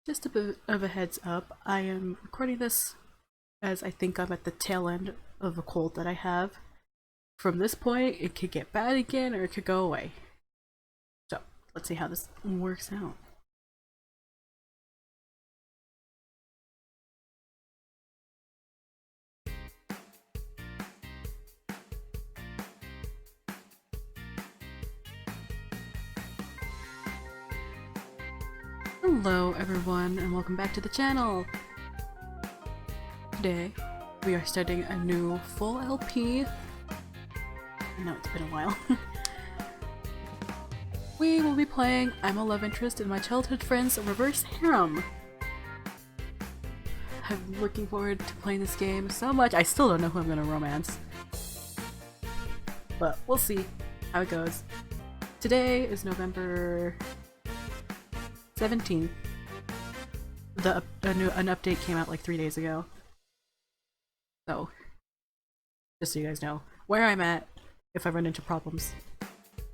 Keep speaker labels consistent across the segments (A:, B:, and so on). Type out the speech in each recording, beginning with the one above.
A: Just a bit of a heads up, I am recording this as I think I'm at the tail end of a cold that I have. From this point, it could get bad again or it could go away. So, let's see how this works out. Hello everyone and welcome back to the channel! Today, we are starting a new full LP. I know it's been a while. We will be playing I'm a Love Interest in My Childhood Friend's Reverse Harem. I'm looking forward to playing this game so much. I still don't know who I'm gonna romance. But we'll see how it goes. Today is November 17th. An update came out like 3 days ago. So, just so you guys know where I'm at if I run into problems.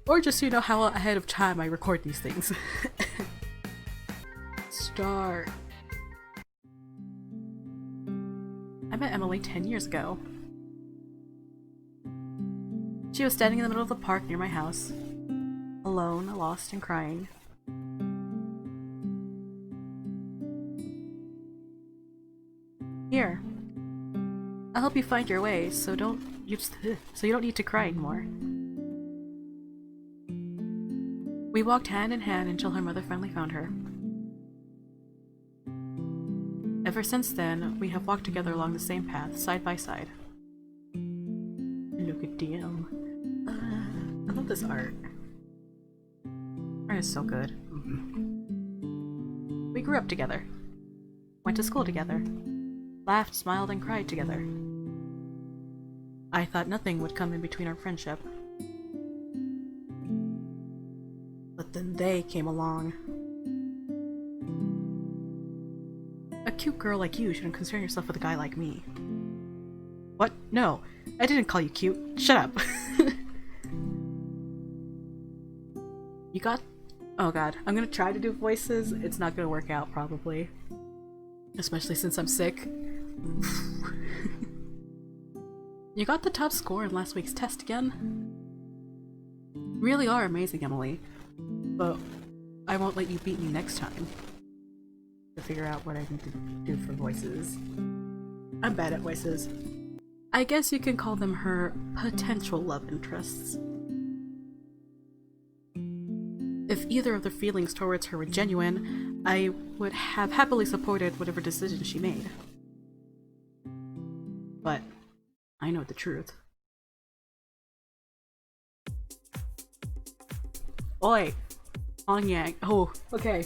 A: Or just so you know how ahead of time I record these things. Start. I met Emily 10 years ago. She was standing in the middle of the park near my house, alone, lost, and crying. Here, I'll help you find your way, so you don't need to cry anymore. We walked hand in hand until her mother finally found her. Ever since then, we have walked together along the same path, side by side. Look at DM. I love this art. Art is so good. We grew up together. Went to school together. Laughed, smiled, and cried together. I thought nothing would come in between our friendship. But then they came along. A cute girl like you shouldn't concern yourself with a guy like me. What? No, I didn't call you cute. Shut up. You got... Oh god, I'm gonna try to do voices. It's not gonna work out, probably. Especially since I'm sick. You got the top score in last week's test again? You really are amazing, Emily. But I won't let you beat me next time. To figure out what I need to do for voices. I'm bad at voices. I guess you can call them her potential love interests. If either of the feelings towards her were genuine, I would have happily supported whatever decision she made. But I know the truth. Oi! On Yang. Oh, okay.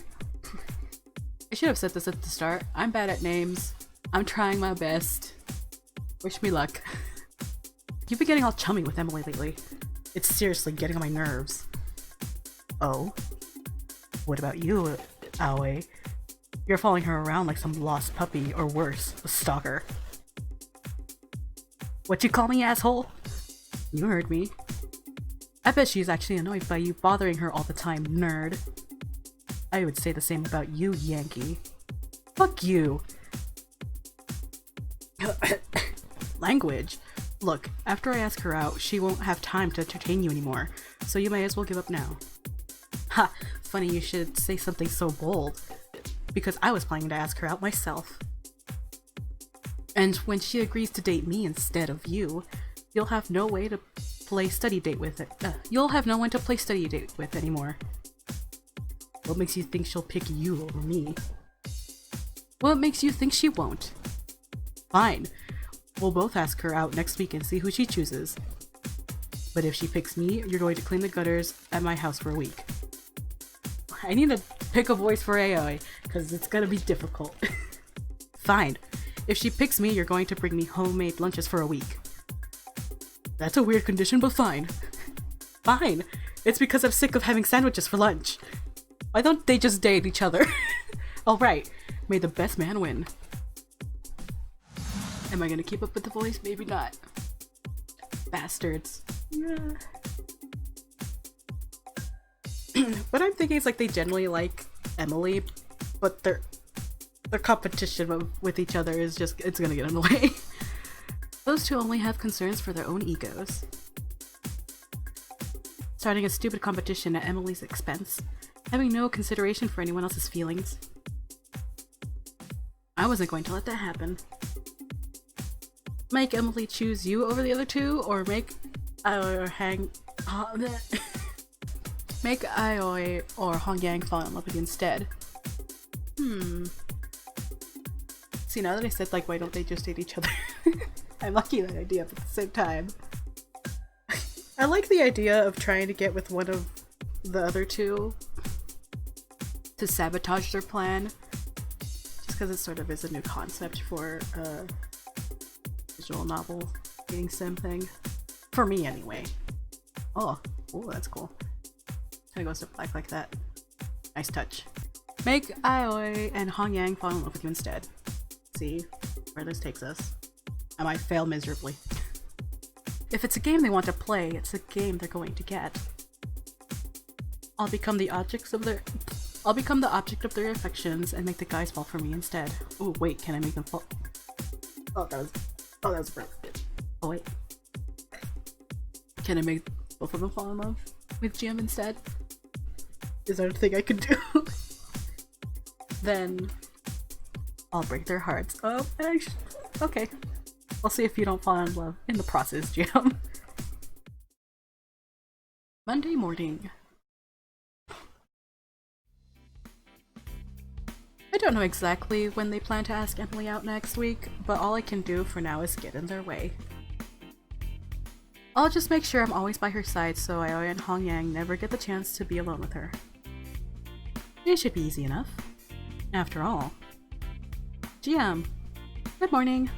A: I should have said this at the start. I'm bad at names. I'm trying my best. Wish me luck. You've been getting all chummy with Emily lately. It's seriously getting on my nerves. Oh? What about you, Aoi? You're following her around like some lost puppy, or worse, a stalker. What you call me, asshole? You heard me. I bet she's actually annoyed by you bothering her all the time, nerd. I would say the same about you, Yankee. Fuck you! Language. Look, after I ask her out, she won't have time to entertain you anymore, so you may as well give up now. Ha! Funny you should say something so bold, because I was planning to ask her out myself. And when she agrees to date me instead of you, you'll have no way to play study date with it. You'll have no one to play study date with anymore. What makes you think she'll pick you over me? What makes you think she won't? Fine. We'll both ask her out next week and see who she chooses. But if she picks me, you're going to clean the gutters at my house for a week. I need to pick a voice for Aoi, because it's gonna be difficult. Fine. If she picks me, you're going to bring me homemade lunches for a week. That's a weird condition, but fine. Fine. It's because I'm sick of having sandwiches for lunch. Why don't they just date each other? Alright. May the best man win. Am I gonna keep up with the voice? Maybe not. Bastards. Yeah. What I'm thinking is like they generally like Emily, but their competition with each other is just, it's gonna get in the way. Those two only have concerns for their own egos. Starting a stupid competition at Emily's expense, having no consideration for anyone else's feelings. I wasn't going to let that happen. Make Emily choose you over the other two, or make make Aoi or Hongyang fall in love with you instead. See, now that I said, like, why don't they just date each other? I'm liking that idea, but at the same time, I like the idea of trying to get with one of the other two to sabotage their plan, just because it sort of is a new concept for a visual novel dating sim thing. For me, anyway. Oh, that's cool. Kind of goes to black like that. Nice touch. Make Aoi and Hongyang fall in love with you instead. See where this takes us. I might fail miserably. If it's a game they want to play, it's a game they're going to get. I'll become the object of their affections and make the guys fall for me instead. Oh wait, can I make them fall? Oh, that was perfect. Oh wait. Can I make both of them fall in love with Jim instead? Is that a thing I could do? Then I'll break their hearts. Oh, okay. I'll see if you don't fall in love in the process, Jim. Monday morning. I don't know exactly when they plan to ask Emily out next week, but all I can do for now is get in their way. I'll just make sure I'm always by her side so Aoi and Hongyang never get the chance to be alone with her. It should be easy enough. After all. GM. Good morning.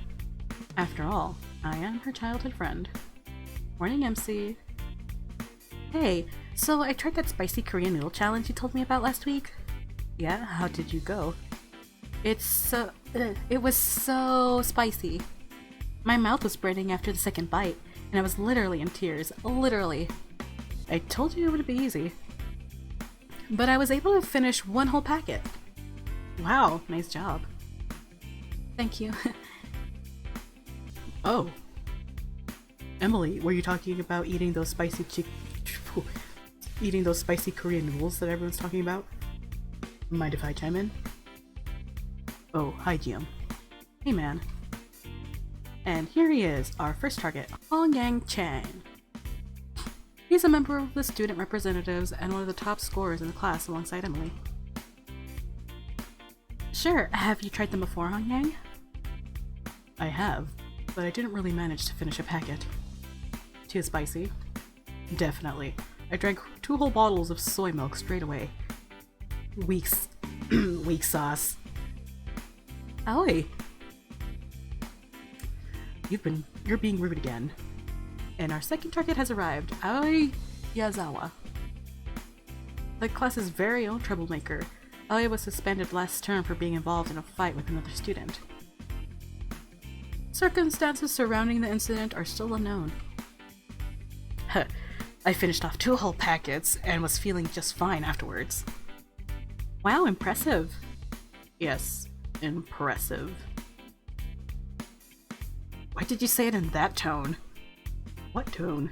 A: After all, I am her childhood friend. Morning, MC. Hey, so I tried that spicy Korean noodle challenge you told me about last week. Yeah, how did you go? It was so spicy. My mouth was burning after the second bite, and I was literally in tears. Literally. I told you it would be easy. But I was able to finish one whole packet. Wow, nice job. Thank you. Oh. Emily, were you talking about eating those spicy Korean noodles that everyone's talking about? Mind if I chime in? Oh, hi GM. Hey man. And here he is, our first target, Hongyang Chang. He's a member of the student representatives and one of the top scorers in the class alongside Emily. Sure, have you tried them before, Hongyang? I have, but I didn't really manage to finish a packet. Too spicy? Definitely. I drank 2 whole bottles of soy milk straight away. Weak sauce. Aoi! You're being rude again. And our second target has arrived, Aoi Yazawa. The class's very own troublemaker. Aoi was suspended last term for being involved in a fight with another student. Circumstances surrounding the incident are still unknown. Huh. I finished off 2 whole packets and was feeling just fine afterwards. Wow, impressive. Yes, impressive. Why did you say it in that tone? What tone?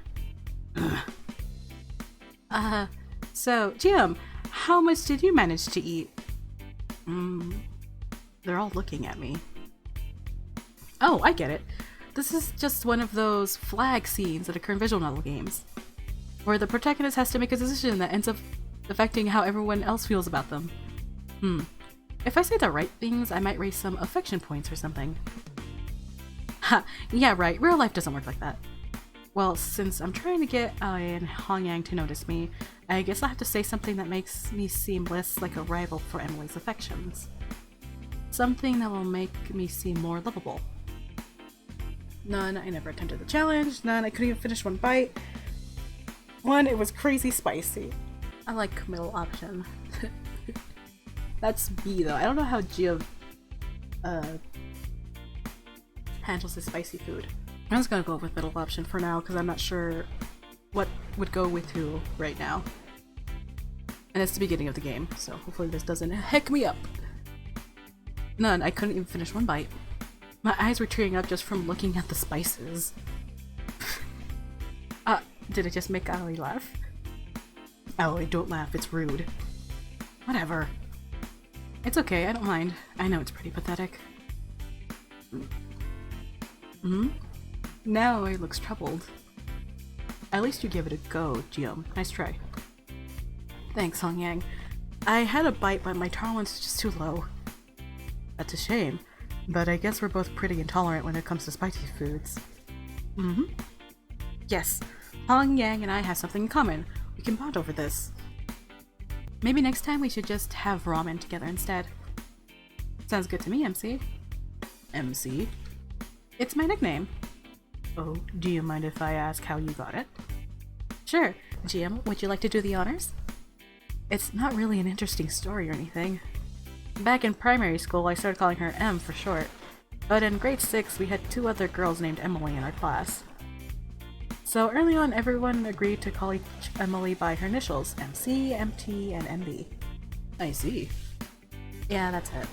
A: So, Jim, how much did you manage to eat? They're all looking at me. Oh, I get it. This is just one of those flag scenes that occur in visual novel games, where the protagonist has to make a decision that ends up affecting how everyone else feels about them. If I say the right things, I might raise some affection points or something. Ha, yeah right, real life doesn't work like that. Well, since I'm trying to get Aoi and Hongyang to notice me, I guess I'll have to say something that makes me seem less like a rival for Emily's affections. Something that will make me seem more lovable. None, I never attempted the challenge. None, I couldn't even finish one bite. One, it was crazy spicy. I like middle option. That's B though. I don't know how Gia handles the spicy food. I'm just gonna go with middle option for now because I'm not sure what would go with who right now. And it's the beginning of the game, so hopefully this doesn't heck me up. None, I couldn't even finish one bite. My eyes were tearing up just from looking at the spices. Did it just make Aoi laugh? Aoi, don't laugh, it's rude. Whatever. It's okay, I don't mind. I know it's pretty pathetic. Now Aoi looks troubled. At least you give it a go, Jiom. Nice try. Thanks, Hongyang. I had a bite, but my tolerance is just too low. That's a shame, but I guess we're both pretty intolerant when it comes to spicy foods. Yes, Hongyang and I have something in common. We can bond over this. Maybe next time we should just have ramen together instead. Sounds good to me, MC. MC? It's my nickname. Oh, do you mind if I ask how you got it? Sure. GM, would you like to do the honors? It's not really an interesting story or anything. Back in primary school, I started calling her M for short. But in grade 6, we had 2 other girls named Emily in our class. So early on, everyone agreed to call each Emily by her initials, MC, MT, and MB. I see. Yeah, that's it.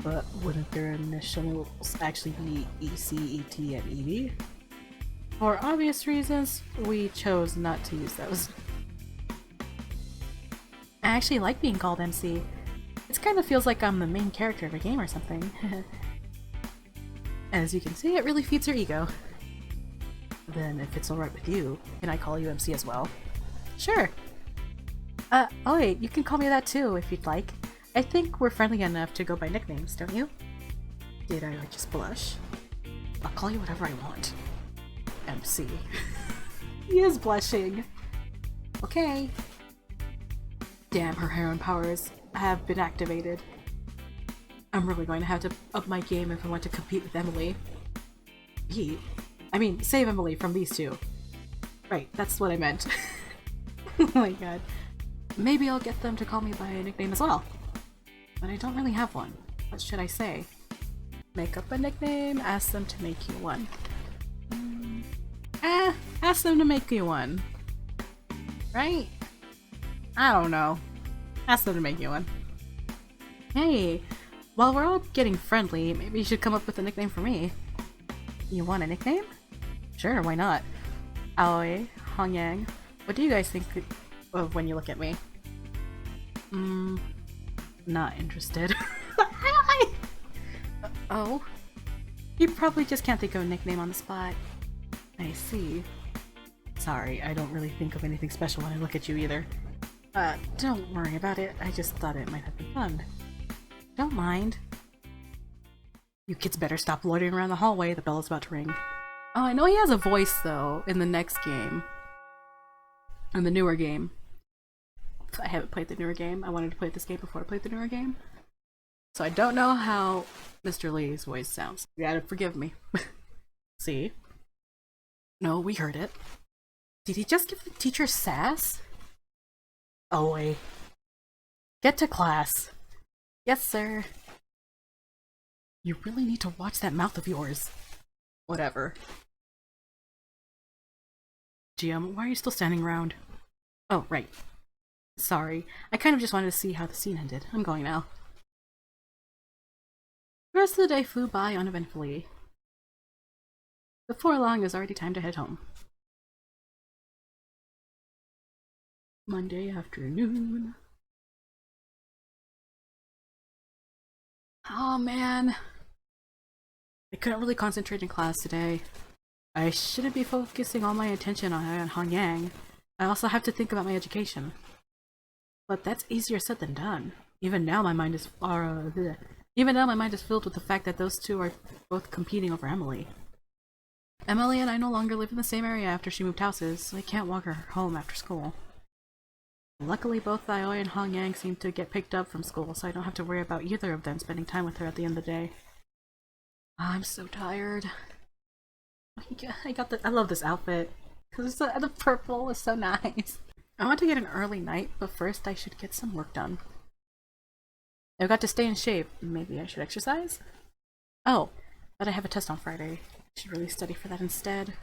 A: But wouldn't their initials actually be EC, ET, and EV? For obvious reasons, we chose not to use those. I actually like being called MC. It kind of feels like I'm the main character of a game or something. As you can see, it really feeds her ego. Then if it's alright with you, can I call you MC as well? Sure! Oh wait, you can call me that too if you'd like. I think we're friendly enough to go by nicknames, don't you? Did I just blush? I'll call you whatever I want. MC. He is blushing. Okay. Damn, her harem powers have been activated. I'm really going to have to up my game if I want to compete with Emily. Save Emily from these two. Right, that's what I meant. Oh my god. Maybe I'll get them to call me by a nickname as well. But I don't really have one. What should I say? Make up a nickname, ask them to make you one. Ask them to make you one. Right? I don't know. Ask them to make you one. Hey, while we're all getting friendly, maybe you should come up with a nickname for me. You want a nickname? Sure, why not? Aoi, Hongyang, what do you guys think of when you look at me? Not interested. Oh? You probably just can't think of a nickname on the spot. I see. Sorry, I don't really think of anything special when I look at you either. Don't worry about it. I just thought it might have been fun. Don't mind. You kids better stop loitering around the hallway. The bell is about to ring. Oh, I know he has a voice, though, in the next game. In the newer game. I haven't played the newer game. I wanted to play this game before I played the newer game. So I don't know how Mr. Lee's voice sounds. You gotta forgive me. See? No, we heard it. Did he just give the teacher sass? Oh, wait. Get to class. Yes, sir. You really need to watch that mouth of yours. Whatever. GM, why are you still standing around? Oh, right. Sorry. I kind of just wanted to see how the scene ended. I'm going now. The rest of the day flew by uneventfully. Before long, it was already time to head home. Monday afternoon. Oh man. I couldn't really concentrate in class today. I shouldn't be focusing all my attention on Hongyang. I also have to think about my education. But that's easier said than done. Even now my mind is filled with the fact that those two are both competing over Emily. Emily and I no longer live in the same area after she moved houses, so I can't walk her home after school. Luckily, both Aoi and Hongyang seem to get picked up from school, so I don't have to worry about either of them spending time with her at the end of the day. I'm so tired. I love this outfit. The purple is so nice. I want to get an early night, but first I should get some work done. I've got to stay in shape. Maybe I should exercise? Oh, but I have a test on Friday. I should really study for that instead.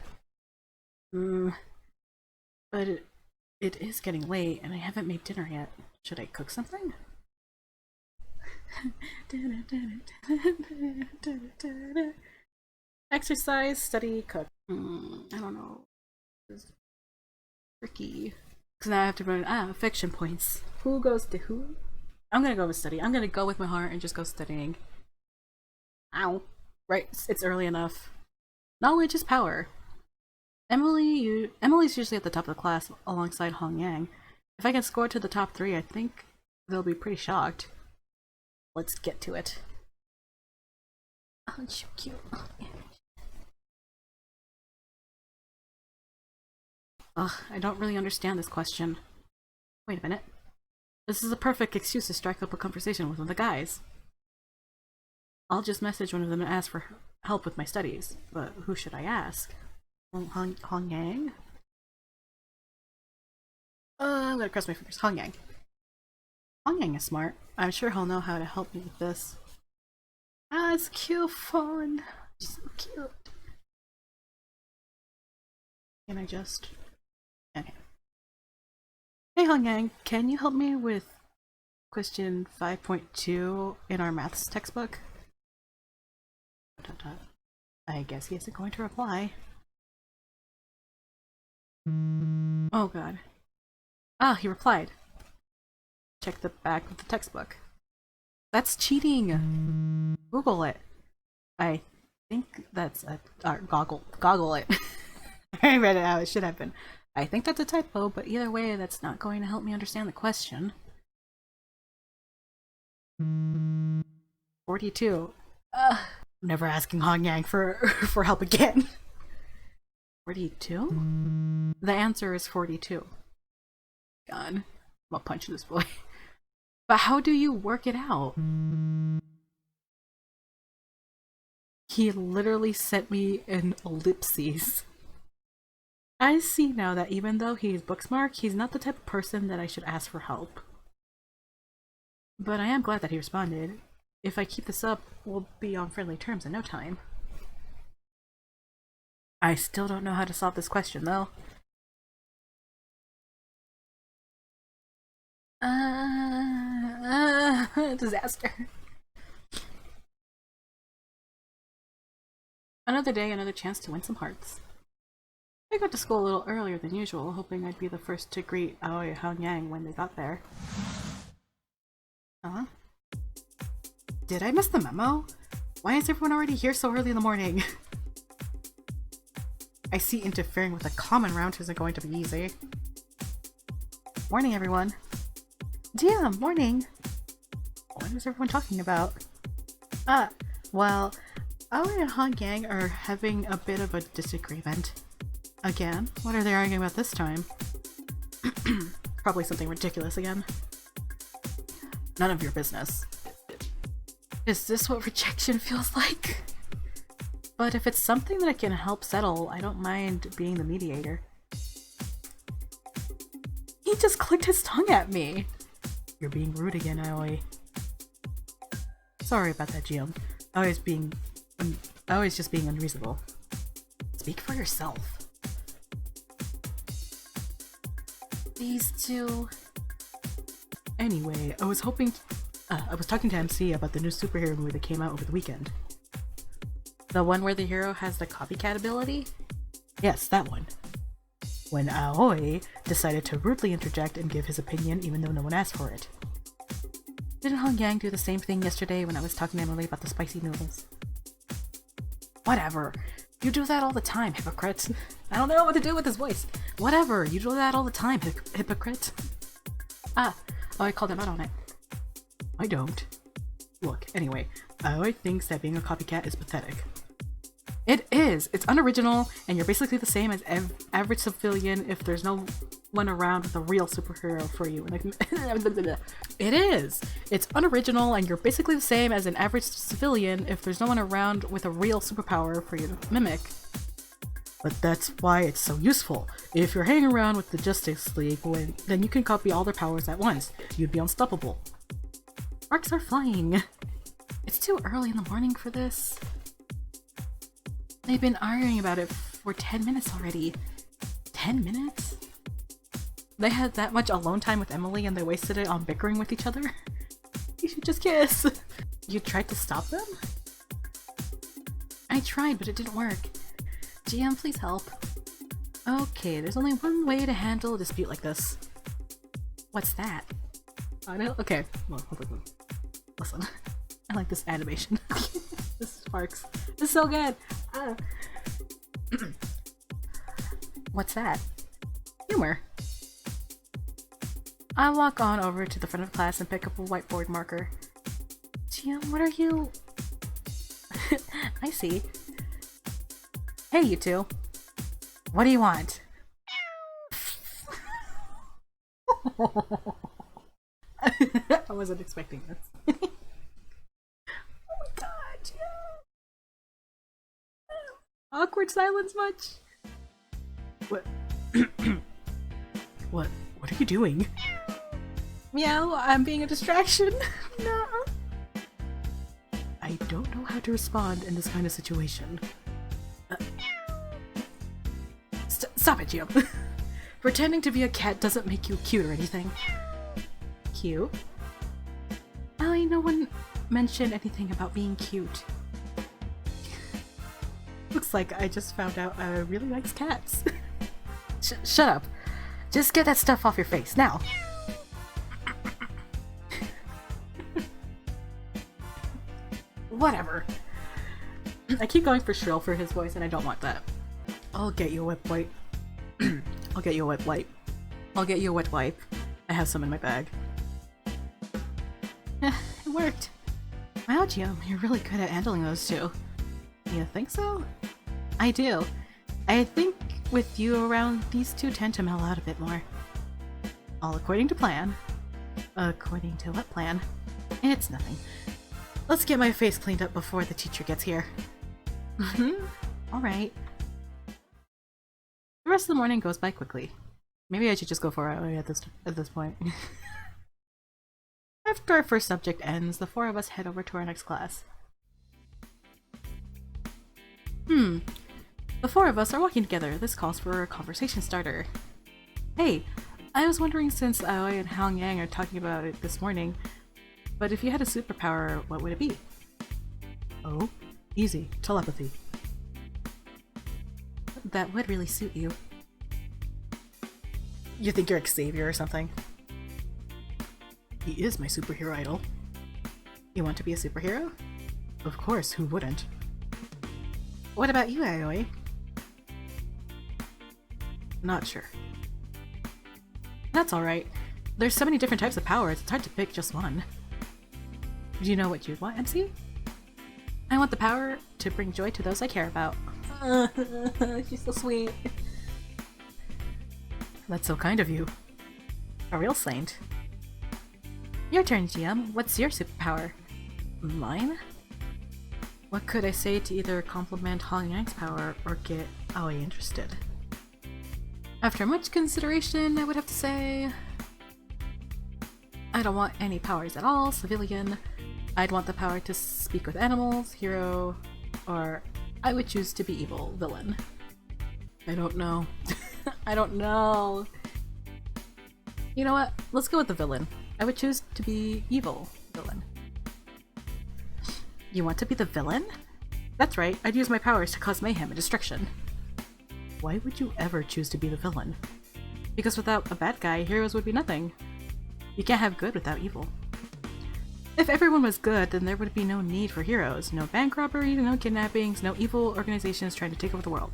A: But it is getting late and I haven't made dinner yet. Should I cook something? Exercise, study, cook. I don't know. It's tricky. Because now I have to run, fiction points. Who goes to who? I'm gonna go with study. I'm gonna go with my heart and just go studying. Ow. Right, it's early enough. Knowledge is power. Emily's usually at the top of the class alongside Hong Yang. If I can score to the top 3, I think they'll be pretty shocked. Let's get to it. Oh, so cute. Ugh, I don't really understand this question. Wait a minute. This is a perfect excuse to strike up a conversation with one of the guys. I'll just message one of them and ask for help with my studies. But who should I ask? Hong Yang? I'm gonna cross my fingers. Hong Yang. Hong Yang is smart. I'm sure he'll know how to help me with this. Ah, it's cute fun. So cute. Can I just... Okay. Hey Hong Yang, can you help me with question 5.2 in our maths textbook? I guess he isn't going to reply. Oh god. Ah, he replied. Check the back of the textbook. That's cheating! Google it. I think that's a... Goggle it. I read it how it should have been. I think that's a typo, but either way, that's not going to help me understand the question. 42. I'm never asking Hong Yang for help again. 42? The answer is 42. God. I'm gonna punch this boy. But how do you work it out? He literally sent me an ellipses. I see now that even though he's book smart, he's not the type of person that I should ask for help. But I am glad that he responded. If I keep this up, we'll be on friendly terms in no time. I still don't know how to solve this question, though. Disaster. Another day, another chance to win some hearts. I got to school a little earlier than usual, hoping I'd be the first to greet Aoi and Hong Yang when they got there. Huh? Did I miss the memo? Why is everyone already here so early in the morning? I see interfering with a common round isn't going to be easy. Morning, everyone. Damn, morning. What is everyone talking about? Well, Aoi and Hong Yang are having a bit of a disagreement. Again? What are they arguing about this time? Probably something ridiculous again. None of your business. Is this what rejection feels like? But if it's something that I can help settle, I don't mind being the mediator. He just clicked his tongue at me! You're being rude again, Aoi. Sorry about that, Jiyoung. Aoi's just being unreasonable. Speak for yourself. These two... Anyway, I was talking to MC about the new superhero movie that came out over the weekend. The one where the hero has the copycat ability? Yes, that one. When Aoi decided to rudely interject and give his opinion even though no one asked for it. Didn't Hong Yang do the same thing yesterday when I was talking to Emily about the spicy noodles? Whatever. You do that all the time, hypocrite. I don't know what to do with his voice. Whatever, you do that all the time, hypocrite. Oh, I called him out on it. I don't. Look, anyway, Aoi thinks that being a copycat is pathetic. It is! It's unoriginal, and you're basically the same as average civilian if there's no one around with a real superhero for you. It is! It's unoriginal, and you're basically the same as an average civilian if there's no one around with a real superpower for you to mimic. But that's why it's so useful. If you're hanging around with the Justice League, then you can copy all their powers at once. You'd be unstoppable. Sparks are flying. It's too early in the morning for this. They've been arguing about it for 10 minutes already. 10 minutes? They had that much alone time with Emily and they wasted it on bickering with each other? You should just kiss. You tried to stop them? I tried, but it didn't work. GM, please help. Okay, there's only one way to handle a dispute like this. What's that? I know. Okay. Well, listen. I like this animation. This sparks. This is so good. What's that? Humor. I walk on over to the front of the class and pick up a whiteboard marker. GM, what are you? I see. Hey, you two. What do you want? I wasn't expecting this. Oh my god, GM. Awkward silence much? What? What are you doing? Meow, I'm being a distraction. No. I don't know how to respond in this kind of situation. Stop it, Jim. Pretending to be a cat doesn't make you cute or anything. Cute? Allie, no one mentioned anything about being cute. Looks like I just found out I really likes cats. Shut up. Just get that stuff off your face, now! Whatever. I keep going for shrill for his voice and I don't want that. I'll get you a wet wipe. I'll get you a wet wipe. I'll get you a wet wipe. I have some in my bag. It worked. Wow, Gio, you're really good at handling those two. You think so? I do. I think with you around, these two tend to mellow out a bit more. All according to plan. According to what plan? It's nothing. Let's get my face cleaned up before the teacher gets here. Alright. The rest of the morning goes by quickly. Maybe I should just go for it at this point. After our first subject ends, the four of us head over to our next class. The four of us are walking together. This calls for a conversation starter. Hey, I was wondering, since Aoi and Hang Yang are talking about it this morning, but if you had a superpower, what would it be? Oh, easy. Telepathy. That would really suit you. You think you're Xavier or something? He is my superhero idol. You want to be a superhero? Of course, who wouldn't? What about you, Aoi? Not sure. That's alright. There's so many different types of powers, it's hard to pick just one. Do you know what you'd want, MC? I want the power to bring joy to those I care about. She's so sweet. That's so kind of you. A real saint. Your turn, GM. What's your superpower? Mine? What could I say to either compliment Hang Yang's power or get Aoi interested? After much consideration, I would have to say I don't want any powers at all, civilian. I'd want the power to speak with animals, hero, or I would choose to be evil, villain. I don't know. I don't know. You know what? Let's go with the villain. I would choose to be evil, villain. You want to be the villain? That's right, I'd use my powers to cause mayhem and destruction. Why would you ever choose to be the villain? Because without a bad guy, heroes would be nothing. You can't have good without evil. If everyone was good, then there would be no need for heroes. No bank robbery, no kidnappings, no evil organizations trying to take over the world.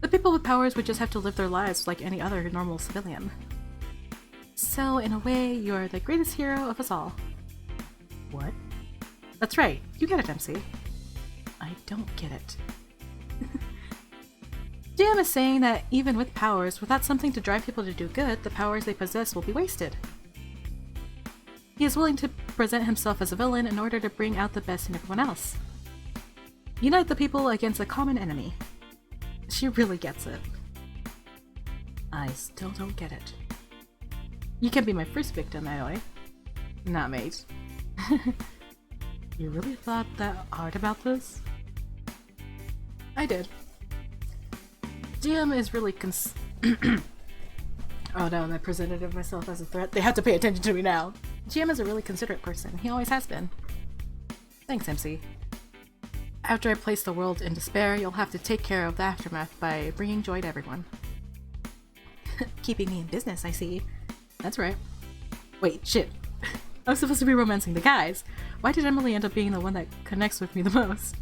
A: The people with powers would just have to live their lives like any other normal civilian. So, in a way, you're the greatest hero of us all. What? That's right, you get it, MC. I don't get it. DM is saying that even with powers, without something to drive people to do good, the powers they possess will be wasted. He is willing to present himself as a villain in order to bring out the best in everyone else. Unite the people against a common enemy. She really gets it. I still don't get it. You can be my first victim, Aoi. Not mate. You really thought that hard about this? I did. GM is really oh no, I presented myself as a threat. They have to pay attention to me now. GM is a really considerate person. He always has been. Thanks, MC. After I place the world in despair, you'll have to take care of the aftermath by bringing joy to everyone. Keeping me in business, I see. That's right. Wait, shit. I was supposed to be romancing the guys. Why did Emily end up being the one that connects with me the most?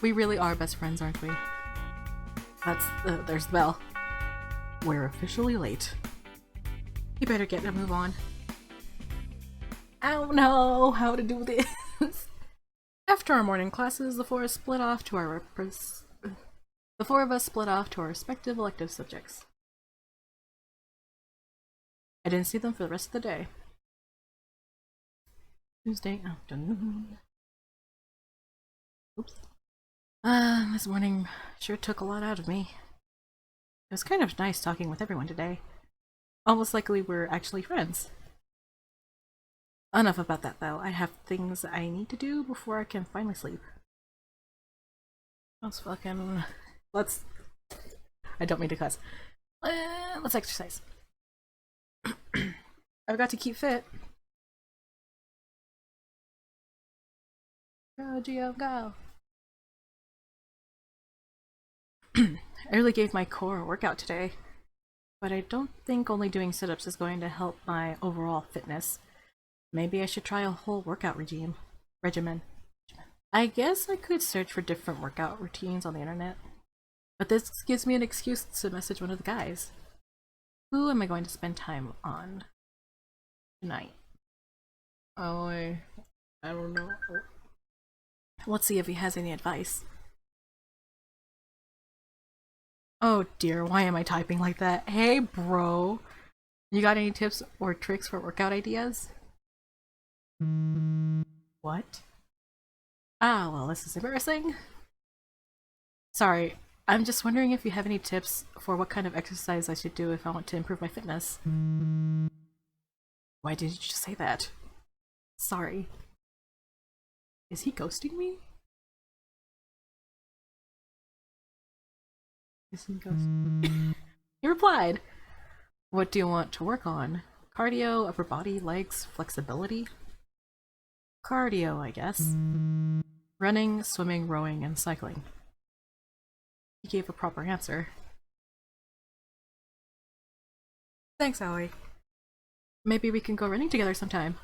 A: We really are best friends, aren't we? There's the bell. We're officially late. You better get a move on. I don't know how to do this. After our morning classes, the four of us split off to our respective elective subjects. I didn't see them for the rest of the day. Tuesday afternoon. Oops. This morning sure took a lot out of me. It was kind of nice talking with everyone today. Almost like we were actually friends. Enough about that though. I have things I need to do before I can finally sleep. I don't mean to cuss. Let's exercise. I've got to keep fit. Go, Geo, go! I really gave my core a workout today, but I don't think only doing sit-ups is going to help my overall fitness. Maybe I should try a whole workout regimen. I guess I could search for different workout routines on the internet, but this gives me an excuse to message one of the guys. Who am I going to spend time on tonight? Oh, I don't know. Let's see if he has any advice. Oh dear, why am I typing like that? Hey bro, you got any tips or tricks for workout ideas? What? Ah, well, this is embarrassing. Sorry, I'm just wondering if you have any tips for what kind of exercise I should do if I want to improve my fitness. Why did you just say that? Sorry. Is he ghosting me? Is he ghosting me? He replied, "What do you want to work on? Cardio, upper body, legs, flexibility?" Cardio, I guess. Running, swimming, rowing, and cycling. He gave a proper answer. Thanks, Aoi. Maybe we can go running together sometime.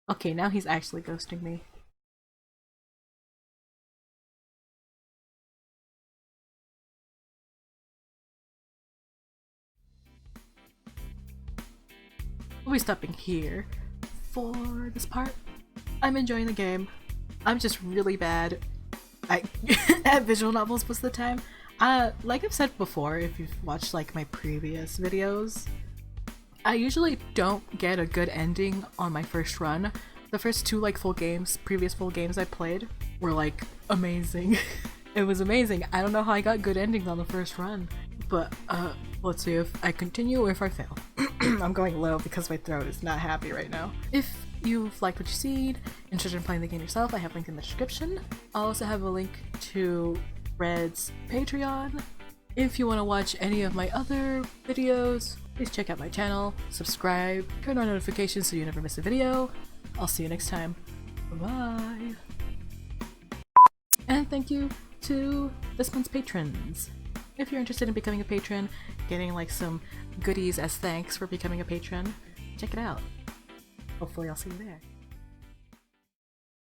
A: Okay, now he's actually ghosting me. We'll be stopping here for this part. I'm enjoying the game. I'm just really bad at visual novels most of the time. Like I've said before, if you've watched like my previous videos, I usually don't get a good ending on my first run. The first two like previous full games I played were like amazing. It was amazing. I don't know how I got good endings on the first run, but let's see if I continue or if I fail. I'm going low because my throat is not happy right now. If you've liked what you see, interested in playing the game yourself, I have a link in the description. I'll also have a link to Red's Patreon. If you want to watch any of my other videos, please check out my channel, subscribe, turn on notifications so you never miss a video. I'll see you next time. Bye! And thank you to this month's patrons. If you're interested in becoming a patron, getting like some goodies as thanks for becoming a patron, check it out. Hopefully I'll see you there.